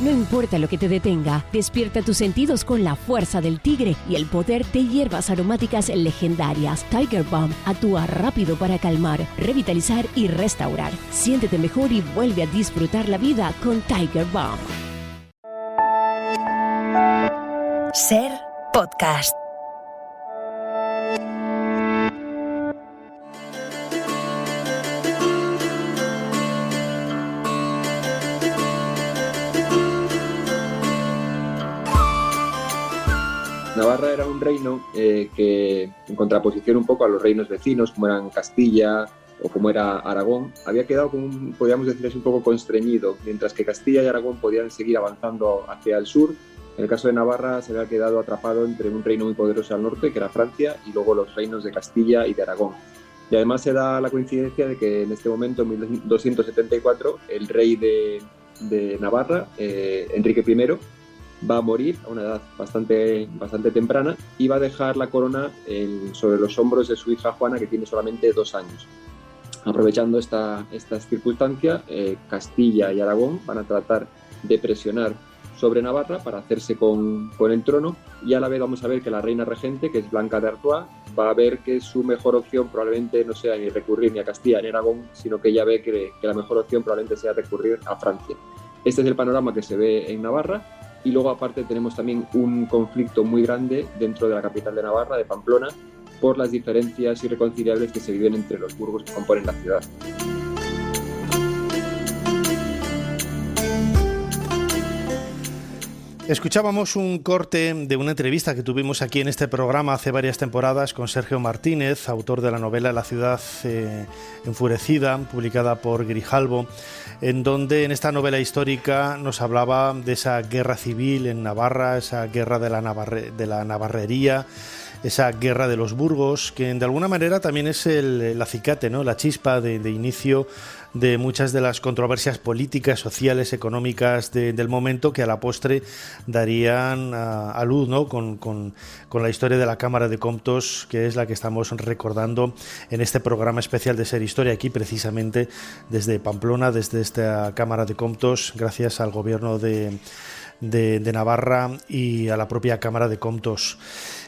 No importa lo que te detenga, despierta tus sentidos con la fuerza del tigre y el poder de hierbas aromáticas legendarias. Tiger Balm actúa rápido para calmar, revitalizar y restaurar. Siéntete mejor y vuelve a disfrutar la vida con Tiger Balm. Ser podcast. Navarra era un reino que, en contraposición un poco a los reinos vecinos, como eran Castilla o como era Aragón, había quedado, podríamos decir, un poco constreñido, mientras que Castilla y Aragón podían seguir avanzando hacia el sur. En el caso de Navarra se había quedado atrapado entre un reino muy poderoso al norte, que era Francia, y luego los reinos de Castilla y de Aragón. Y además se da la coincidencia de que en este momento, en 1274, el rey de Navarra, Enrique I, va a morir a una edad bastante temprana y va a dejar la corona sobre los hombros de su hija Juana, que tiene solamente 2 años. Aprovechando esta circunstancia, Castilla y Aragón van a tratar de presionar sobre Navarra para hacerse con el trono, y a la vez vamos a ver que la reina regente, que es Blanca de Artois, va a ver que su mejor opción probablemente no sea ni recurrir ni a Castilla ni a Aragón, sino que ella ve que la mejor opción probablemente sea recurrir a Francia. Este es el panorama que se ve en Navarra. Y luego aparte tenemos también un conflicto muy grande dentro de la capital de Navarra, de Pamplona, por las diferencias irreconciliables que se viven entre los burgos que componen la ciudad. Escuchábamos un corte de una entrevista que tuvimos aquí en este programa hace varias temporadas con Sergio Martínez, autor de la novela La ciudad enfurecida, publicada por Grijalbo, en donde en esta novela histórica nos hablaba de esa guerra civil en Navarra, esa guerra de la navarrería, esa guerra de los burgos, que de alguna manera también es el acicate, ¿no? La chispa de inicio de muchas de las controversias políticas, sociales, económicas del momento, que a la postre darían a luz, ¿no? con la historia de la Cámara de Comptos, que es la que estamos recordando en este programa especial de Ser Historia, aquí precisamente desde Pamplona, desde esta Cámara de Comptos, gracias al gobierno de Navarra y a la propia Cámara de Comptos.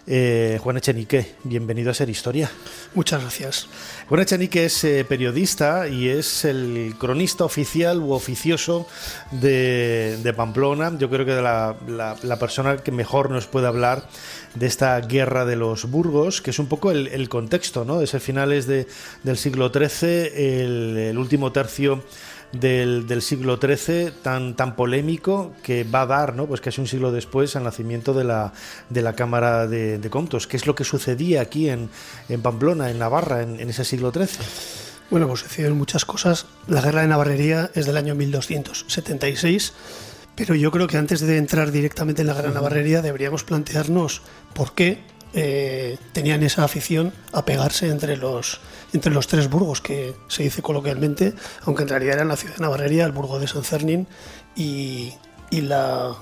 Juan Echenique, bienvenido a Ser Historia. Muchas gracias. Juan Echenique es periodista y es el cronista oficial u oficioso de Pamplona. Yo creo que la persona que mejor nos puede hablar de esta guerra de los burgos, que es un poco el contexto, ¿no? Es el finales del siglo XIII, el último tercio del siglo XIII, tan polémico, que va a dar, ¿no? Pues casi un siglo después, al nacimiento de la Cámara de Comptos. ¿Qué es lo que sucedía aquí en Pamplona, en Navarra, en ese siglo XIII? Bueno, pues sucedieron muchas cosas. La guerra de Navarrería es del año 1276, pero yo creo que antes de entrar directamente en la guerra de Navarrería deberíamos plantearnos por qué tenían esa afición a pegarse entre los 3 burgos, que se dice coloquialmente, aunque en realidad eran la ciudad de Navarrería, el burgo de San Fermín y la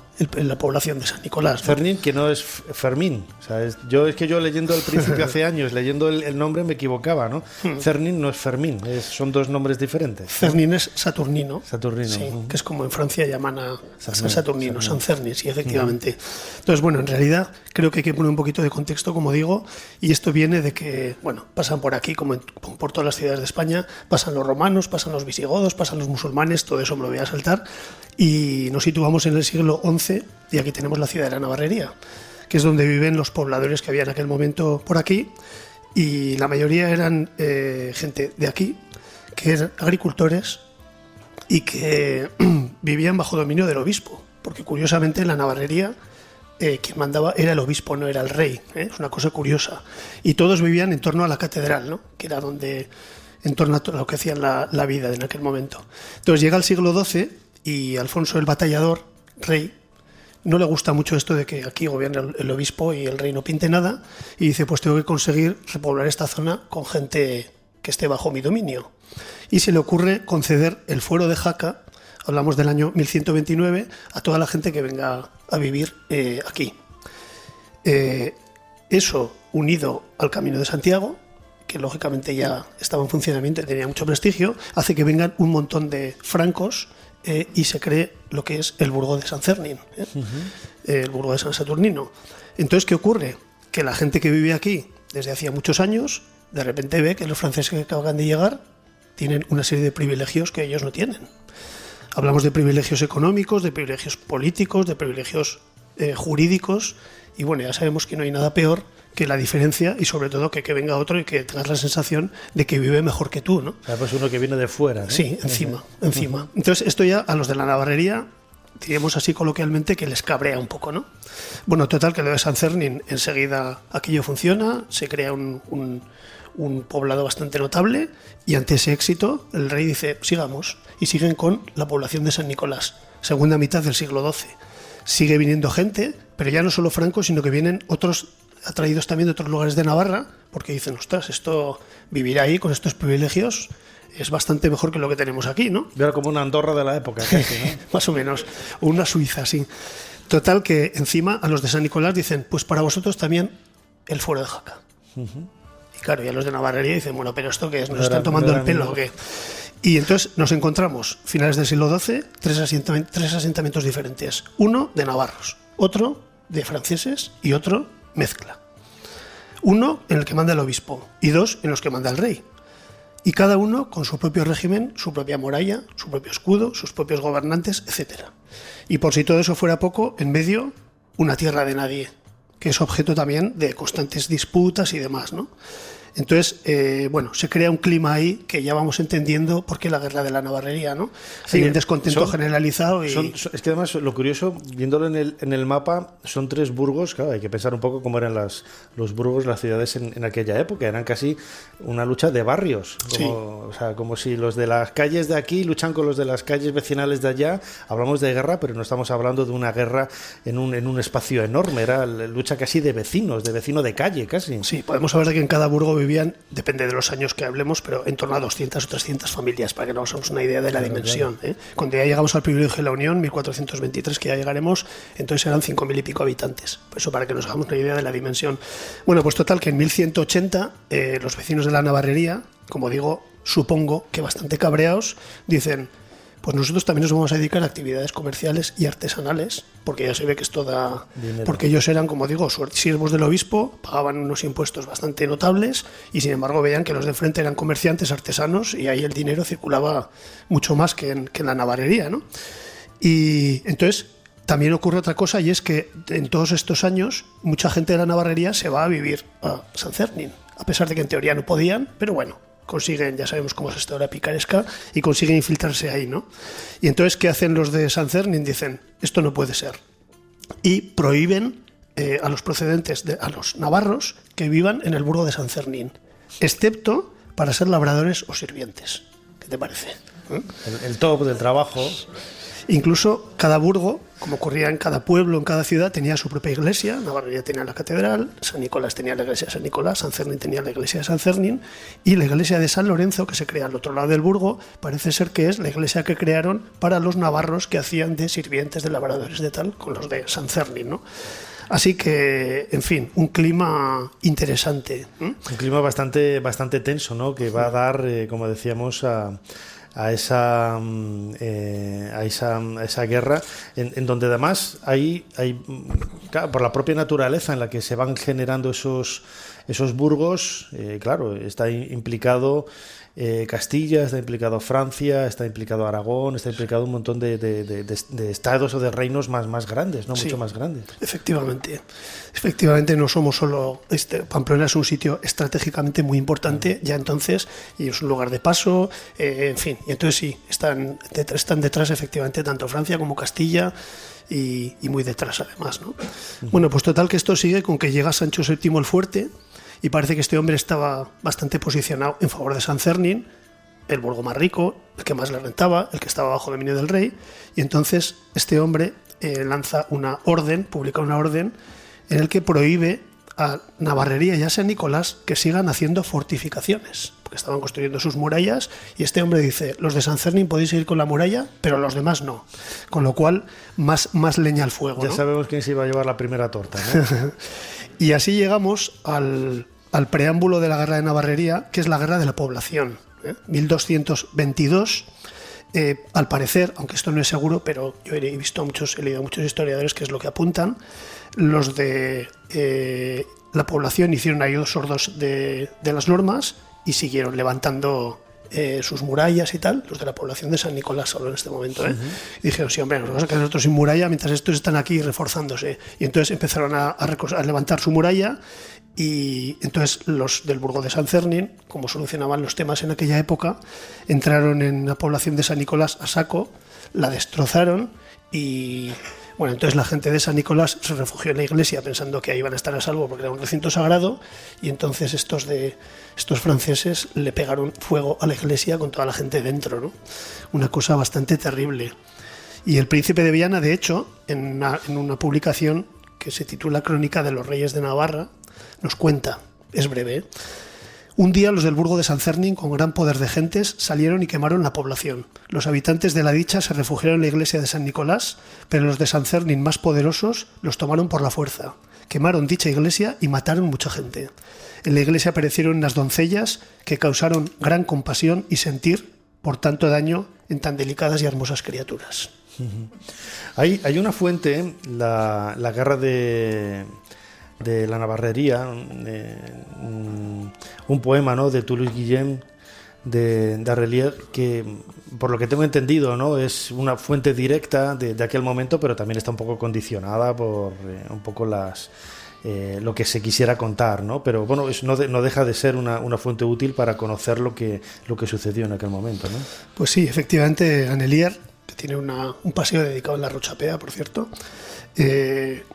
población de San Nicolás, ¿no? Fermín, que no es Fermín. O sea, yo leyendo al principio hace años, leyendo el nombre me equivocaba, ¿no? Fermín no es Fermín, son 2 nombres diferentes. Fermín es Saturnino. Saturnino. Sí, que es como en Francia llaman a San Saturnino, San Fermín, sí, efectivamente. Entonces, bueno, en realidad creo que hay que poner un poquito de contexto, como digo, y esto viene de que, bueno, pasan por aquí, como por todas las ciudades de España, pasan los romanos, pasan los visigodos, pasan los musulmanes, todo eso me lo voy a saltar, y nos situamos en el siglo XI, y aquí tenemos la ciudad de la Navarrería, que es donde viven los pobladores que había en aquel momento por aquí, y la mayoría eran gente de aquí, que eran agricultores y que vivían bajo dominio del obispo, porque curiosamente en la Navarrería quien mandaba era el obispo, no era el rey, es una cosa curiosa, y todos vivían en torno a la catedral, ¿no? Que era en torno a todo lo que hacían la vida en aquel momento. Entonces llega el siglo XII y Alfonso el Batallador, rey, no le gusta mucho esto de que aquí gobierna el obispo y el rey no pinte nada, y dice, pues tengo que conseguir repoblar esta zona con gente que esté bajo mi dominio. Y se le ocurre conceder el fuero de Jaca, hablamos del año 1129, a toda la gente que venga a vivir aquí. Eso, unido al Camino de Santiago, que lógicamente ya estaba en funcionamiento y tenía mucho prestigio, hace que vengan un montón de francos y se cree lo que es el burgo de San Cernin, el burgo de San Saturnino. Entonces, ¿qué ocurre? Que la gente que vive aquí desde hacía muchos años, de repente ve que los franceses que acaban de llegar tienen una serie de privilegios que ellos no tienen. Hablamos de privilegios económicos, de privilegios políticos, de privilegios jurídicos, y bueno, ya sabemos que no hay nada peor que la diferencia, y sobre todo que venga otro y que tengas la sensación de que vive mejor que tú, ¿no? Pues uno que viene de fuera, ¿no? Sí, encima. Entonces, esto ya a los de la navarrería, diríamos así coloquialmente, que les cabrea un poco, ¿no? Bueno, total, que lo de San Cernin, enseguida aquello funciona, se crea un poblado bastante notable, y ante ese éxito el rey dice, sigamos, y siguen con la población de San Nicolás, segunda mitad del siglo XII. Sigue viniendo gente, pero ya no solo francos, sino que vienen otros atraídos también de otros lugares de Navarra, porque dicen, ostras, esto, vivir ahí con estos privilegios es bastante mejor que lo que tenemos aquí, ¿no? Era como una Andorra de la época, casi, ¿no? Más o menos, o una Suiza, sí. Total, que encima a los de San Nicolás dicen, pues para vosotros también el fuero de Jaca. Y claro, ya los de Navarrería dicen, bueno, pero ¿esto qué es? ¿Nos están tomando el pelo o qué? Y entonces nos encontramos, finales del siglo XII, tres asentamientos diferentes. Uno de navarros, otro de franceses y otro mezcla. Uno en el que manda el obispo y dos en los que manda el rey. Y cada uno con su propio régimen, su propia muralla, su propio escudo, sus propios gobernantes, etc. Y por si todo eso fuera poco, en medio, una tierra de nadie, que es objeto también de constantes disputas y demás, ¿no? Entonces, bueno, se crea un clima ahí que ya vamos entendiendo por qué la guerra de la navarrería, ¿no? Sí, hay un descontento generalizado. Es que además, lo curioso, viéndolo en el mapa, son 3 burgos. Claro, hay que pensar un poco cómo eran los burgos, las ciudades en aquella época. Eran casi una lucha de barrios. O sea, como si los de las calles de aquí luchan con los de las calles vecinales de allá. Hablamos de guerra, pero no estamos hablando de una guerra en un espacio enorme. Era lucha casi de vecinos, de vecino de calle, casi. Sí, podemos hablar de que en cada burgo vivían, depende de los años que hablemos, pero en torno a 200 o 300 familias, para que nos hagamos una idea de la dimensión. Cuando ya llegamos al privilegio de la Unión, 1423, que ya llegaremos, entonces eran 5.000 y pico habitantes. Por eso, para que nos hagamos una idea de la dimensión. Bueno, pues total, que en 1180 los vecinos de la navarrería, como digo, supongo que bastante cabreados, dicen, pues nosotros también nos vamos a dedicar a actividades comerciales y artesanales, porque ya se ve que esto da... dinero. Porque ellos eran, como digo, siervos del obispo, pagaban unos impuestos bastante notables, y sin embargo veían que los de enfrente eran comerciantes, artesanos, y ahí el dinero circulaba mucho más que en la navarrería, ¿no? Y entonces también ocurre otra cosa, y es que en todos estos años mucha gente de la navarrería se va a vivir a San Cernin, a pesar de que en teoría no podían, pero bueno, consiguen, ya sabemos cómo es esto de la picaresca, y consiguen infiltrarse ahí, ¿no? Y entonces, ¿qué hacen los de San Cernin? Dicen, esto no puede ser. Y prohíben a los procedentes, a los navarros, que vivan en el burgo de San Cernin, excepto para ser labradores o sirvientes. ¿Qué te parece? El top del trabajo. Incluso cada burgo, como ocurría en cada pueblo, en cada ciudad, tenía su propia iglesia. Navarrería tenía la catedral, San Nicolás tenía la iglesia de San Nicolás, San Cernin tenía la iglesia de San Cernin, y la iglesia de San Lorenzo, que se crea al otro lado del burgo, parece ser que es la iglesia que crearon para los navarros que hacían de sirvientes, de labradores de tal, con los de San Cernin, ¿no? Así que, en fin, un clima interesante. Un clima bastante tenso, ¿no? Que va a dar, como decíamos, a esa guerra, en donde además hay claro, por la propia naturaleza en la que se van generando esos burgos, claro, está implicado Castilla, está implicado Francia, está implicado Aragón, está implicado un montón de estados o de reinos más grandes, ¿no? Sí, mucho más grandes. Efectivamente, no somos solo... Pamplona es un sitio estratégicamente muy importante ya entonces, y es un lugar de paso, en fin, y entonces sí, están detrás efectivamente tanto Francia como Castilla, y muy detrás además, ¿no? Bueno, pues total, que esto sigue con que llega Sancho VII el Fuerte, y parece que este hombre estaba bastante posicionado en favor de San Cernin, el burgo más rico, el que más le rentaba, el que estaba bajo dominio del rey, y entonces este hombre publica una orden en el que prohíbe a Navarrería y a San Nicolás que sigan haciendo fortificaciones, porque estaban construyendo sus murallas, y este hombre dice, los de San Cernin podéis ir con la muralla, pero los demás no, con lo cual más leña al fuego, ya, ¿no? Sabemos quién se iba a llevar la primera torta, ¿no? Y así llegamos al preámbulo de la guerra de Navarrería, que es la guerra de la población. 1222, al parecer, aunque esto no es seguro, pero yo he leído a muchos historiadores que es lo que apuntan, los de la población hicieron oídos sordos de las normas y siguieron levantando sus murallas y tal, los de la población de San Nicolás solo en este momento, ¿eh? Y dijeron, sí, hombre, nos vamos a quedar nosotros sin muralla mientras estos están aquí reforzándose. Y entonces empezaron a levantar su muralla, y entonces los del Burgo de San Cernín, como solucionaban los temas en aquella época, entraron en la población de San Nicolás a saco, la destrozaron y... Bueno, entonces la gente de San Nicolás se refugió en la iglesia pensando que ahí iban a estar a salvo porque era un recinto sagrado, y entonces estos franceses le pegaron fuego a la iglesia con toda la gente dentro, ¿no? Una cosa bastante terrible. Y el príncipe de Viana, de hecho, en una publicación que se titula Crónica de los Reyes de Navarra, nos cuenta, es breve, ¿eh? Un día los del Burgo de San Cernín, con gran poder de gentes, salieron y quemaron la población. Los habitantes de la dicha se refugiaron en la iglesia de San Nicolás, pero los de San Cernín más poderosos los tomaron por la fuerza. Quemaron dicha iglesia y mataron mucha gente. En la iglesia aparecieron unas doncellas que causaron gran compasión y sentir por tanto daño en tan delicadas y hermosas criaturas. Hay una fuente, la guerra de la Navarrería, un poema, ¿no?, de Toulouse-Guillem de Arrelier, que por lo que tengo entendido, ¿no?, es una fuente directa de aquel momento, pero también está un poco condicionada por un poco lo que se quisiera contar, ¿no? Pero bueno, no deja de ser una fuente útil para conocer lo que sucedió en aquel momento, ¿no? Pues sí, efectivamente, Annelier, que tiene un paseo dedicado en la Rochapea, por cierto,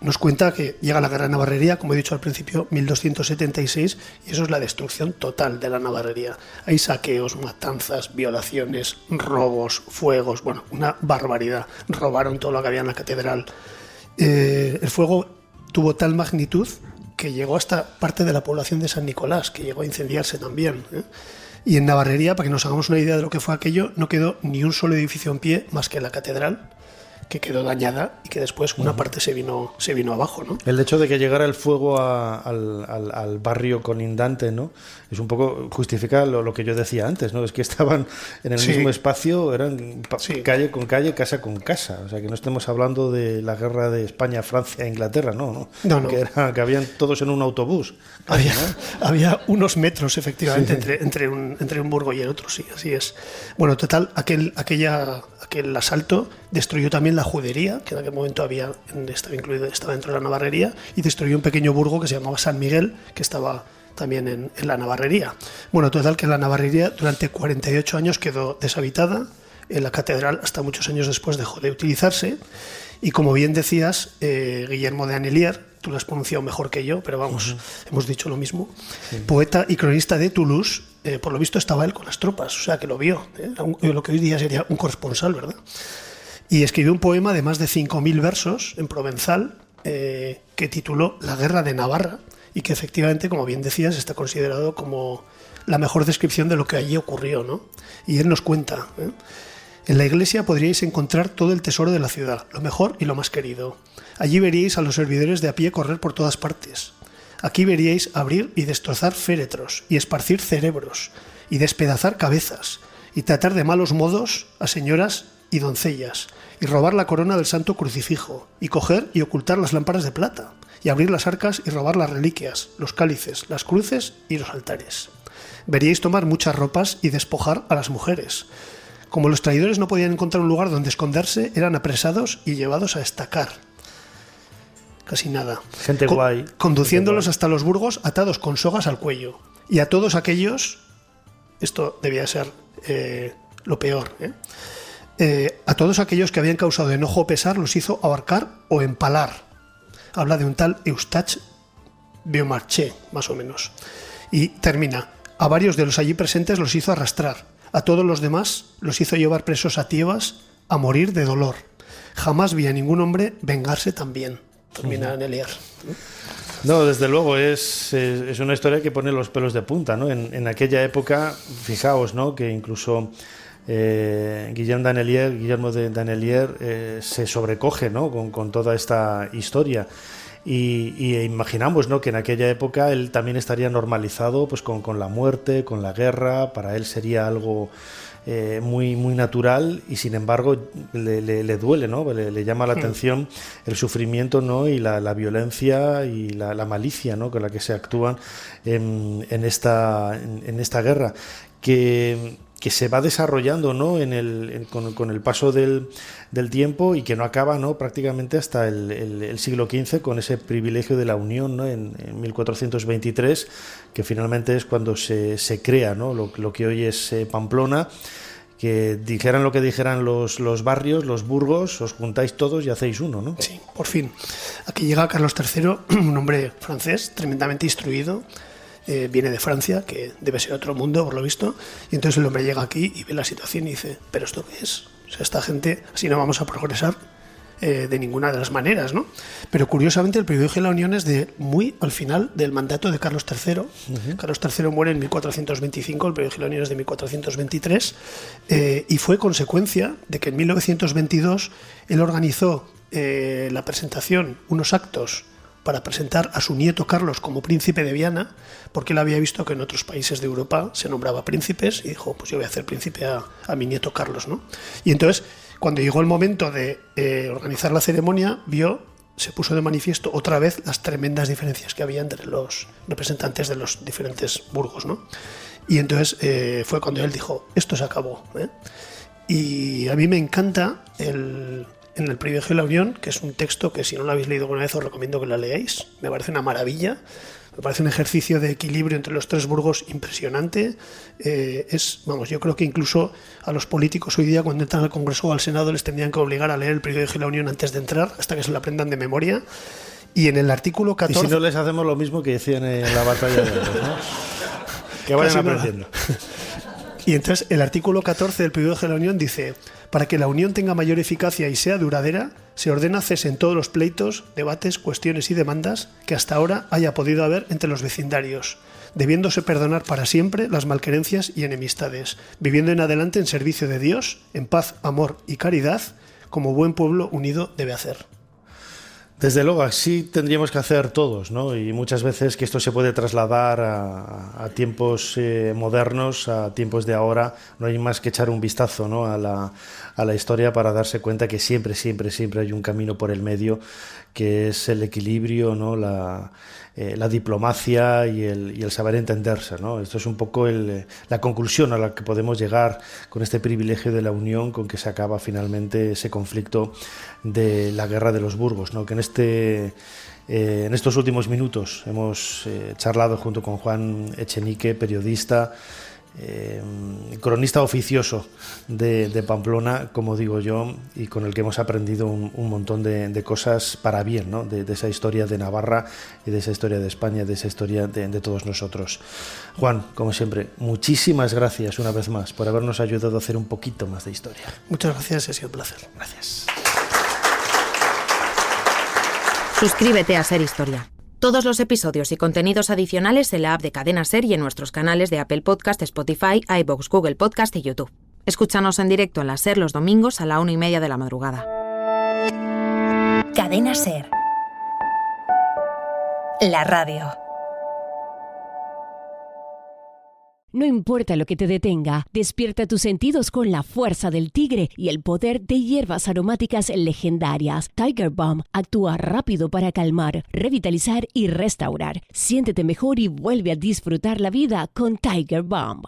nos cuenta que llega la guerra de Navarrería, como he dicho al principio, 1276, y eso es la destrucción total de la Navarrería. Hay saqueos, matanzas, violaciones, robos, fuegos, bueno, una barbaridad. Robaron todo lo que había en la catedral. El fuego tuvo tal magnitud que llegó hasta parte de la población de San Nicolás, que llegó a incendiarse también, ¿eh? Y en Navarrería, para que nos hagamos una idea de lo que fue aquello, no quedó ni un solo edificio en pie más que la catedral, que quedó dañada y que después una parte se vino abajo, ¿no? El hecho de que llegara el fuego al barrio colindante, ¿no?, es un poco, justifica lo que yo decía antes, ¿no? Es que estaban en el mismo espacio, eran calle con calle, casa con casa, o sea, que no estemos hablando de la guerra de España, Francia e Inglaterra, no. Que habían todos en un autobús. Había unos metros, efectivamente, entre un burgo y el otro, sí, así es. Bueno, total, aquel asalto destruyó también la judería, que en aquel momento estaba dentro de la Navarrería, y destruyó un pequeño burgo que se llamaba San Miguel, que estaba también en la Navarrería. Bueno, total, que la Navarrería durante 48 años quedó deshabitada. En la catedral, hasta muchos años después, dejó de utilizarse. Y como bien decías, Guillermo de Annelier, tú lo has pronunciado mejor que yo, pero vamos, hemos dicho lo mismo, poeta y cronista de Toulouse, por lo visto estaba él con las tropas, o sea que lo vio, lo que hoy día sería un corresponsal, ¿verdad? Y escribió un poema de más de 5.000 versos en provenzal, que tituló La guerra de Navarra, y que efectivamente, como bien decías, está considerado como la mejor descripción de lo que allí ocurrió, ¿no? Y él nos cuenta, en la iglesia podríais encontrar todo el tesoro de la ciudad, lo mejor y lo más querido. Allí veríais a los servidores de a pie correr por todas partes. Aquí veríais abrir y destrozar féretros, y esparcir cerebros, y despedazar cabezas, y tratar de malos modos a señoras y doncellas, y robar la corona del santo crucifijo, y coger y ocultar las lámparas de plata, y abrir las arcas y robar las reliquias, los cálices, las cruces y los altares. Veríais tomar muchas ropas y despojar a las mujeres. Como los traidores no podían encontrar un lugar donde esconderse, eran apresados y llevados a estacar. Casi nada. Gente guay. Conduciéndolos hasta los burgos atados con sogas al cuello. Y a todos aquellos, esto debía ser lo peor, a todos aquellos que habían causado enojo o pesar, los hizo ahorcar o empalar. Habla de un tal Eustache Beaumarchais, más o menos. Y termina. A varios de los allí presentes los hizo arrastrar. A todos los demás los hizo llevar presos a Tiebas a morir de dolor. Jamás vi a ningún hombre vengarse tan bien. Termina Annelier. No, desde luego, es una historia que pone los pelos de punta, ¿no? En aquella época, fijaos, ¿no?, que incluso Guillermo de Annelier se sobrecoge, ¿no?, con toda esta historia. Y imaginamos, ¿no?, que en aquella época él también estaría normalizado pues con la muerte, con la guerra. Para él sería algo muy, muy natural, y sin embargo le duele, ¿no? Le llama la atención el sufrimiento, ¿no? Y la violencia y la malicia, ¿no? Con la que se actúan en esta guerra que se va desarrollando, ¿no? con el paso del tiempo, y que no acaba, ¿no? Prácticamente hasta el siglo XV, con ese privilegio de la Unión, ¿no? En 1423, que finalmente es cuando se crea, ¿no? lo que hoy es Pamplona, que dijeran lo que dijeran los barrios, los burgos, os juntáis todos y hacéis uno, ¿no? Sí, por fin. Aquí llega Carlos III, un hombre francés tremendamente instruido. Viene de Francia, que debe ser otro mundo por lo visto, y entonces el hombre llega aquí y ve la situación y dice, ¿pero esto qué es? O sea, esta gente, así no vamos a progresar de ninguna de las maneras, ¿no? Pero curiosamente el privilegio de la Unión es de muy al final del mandato de Carlos III. Carlos III muere en 1425, el privilegio de la Unión es de 1423, y fue consecuencia de que en 1922 él organizó la presentación, unos actos para presentar a su nieto Carlos como príncipe de Viana, porque él había visto que en otros países de Europa se nombraba príncipes, y dijo, pues yo voy a hacer príncipe a mi nieto Carlos, ¿no? Y entonces, cuando llegó el momento de organizar la ceremonia, se puso de manifiesto otra vez las tremendas diferencias que había entre los representantes de los diferentes burgos, ¿no? Y entonces fue cuando él dijo, esto se acabó, ¿eh? Y a mí me encanta en el privilegio de la Unión, que es un texto que si no lo habéis leído alguna vez os recomiendo que lo leáis. Me parece una maravilla, me parece un ejercicio de equilibrio entre los tres burgos impresionante. Yo creo que incluso a los políticos hoy día, cuando entran al Congreso o al Senado, les tendrían que obligar a leer el privilegio de la Unión antes de entrar, hasta que se lo aprendan de memoria. Y en el artículo 14... Y si no, les hacemos lo mismo que decían en la batalla de Ebro, ¿no? Que vayan aprendiendo. Y entonces el artículo 14 del privilegio de la Unión dice: para que la unión tenga mayor eficacia y sea duradera, se ordena cese en todos los pleitos, debates, cuestiones y demandas que hasta ahora haya podido haber entre los vecindarios, debiéndose perdonar para siempre las malquerencias y enemistades, viviendo en adelante en servicio de Dios, en paz, amor y caridad, como buen pueblo unido debe hacer. Desde luego, así tendríamos que hacer todos, ¿no? Y muchas veces que esto se puede trasladar a tiempos modernos, a tiempos de ahora, no hay más que echar un vistazo, ¿no? a la historia para darse cuenta que siempre hay un camino por el medio, que es el equilibrio, ¿no? La diplomacia y el saber entenderse, ¿no? Esto es un poco la conclusión a la que podemos llegar con este privilegio de la unión, con que se acaba finalmente ese conflicto de la guerra de los burgos, ¿no? Que en estos últimos minutos hemos charlado junto con Juan Echenique, periodista, cronista oficioso de Pamplona, como digo yo, y con el que hemos aprendido un montón de cosas para bien, ¿no? De esa historia de Navarra y de esa historia de España, de esa historia de todos nosotros. Juan, como siempre, muchísimas gracias una vez más por habernos ayudado a hacer un poquito más de historia. Muchas gracias, ha sido un placer. Gracias. Suscríbete a Ser Historia. Todos los episodios y contenidos adicionales en la app de Cadena Ser y en nuestros canales de Apple Podcast, Spotify, iVoox, Google Podcast y YouTube. Escúchanos en directo en la Ser los domingos a la 1:30 de la madrugada. Cadena Ser. La radio. No importa lo que te detenga, despierta tus sentidos con la fuerza del tigre y el poder de hierbas aromáticas legendarias. Tiger Balm actúa rápido para calmar, revitalizar y restaurar. Siéntete mejor y vuelve a disfrutar la vida con Tiger Balm.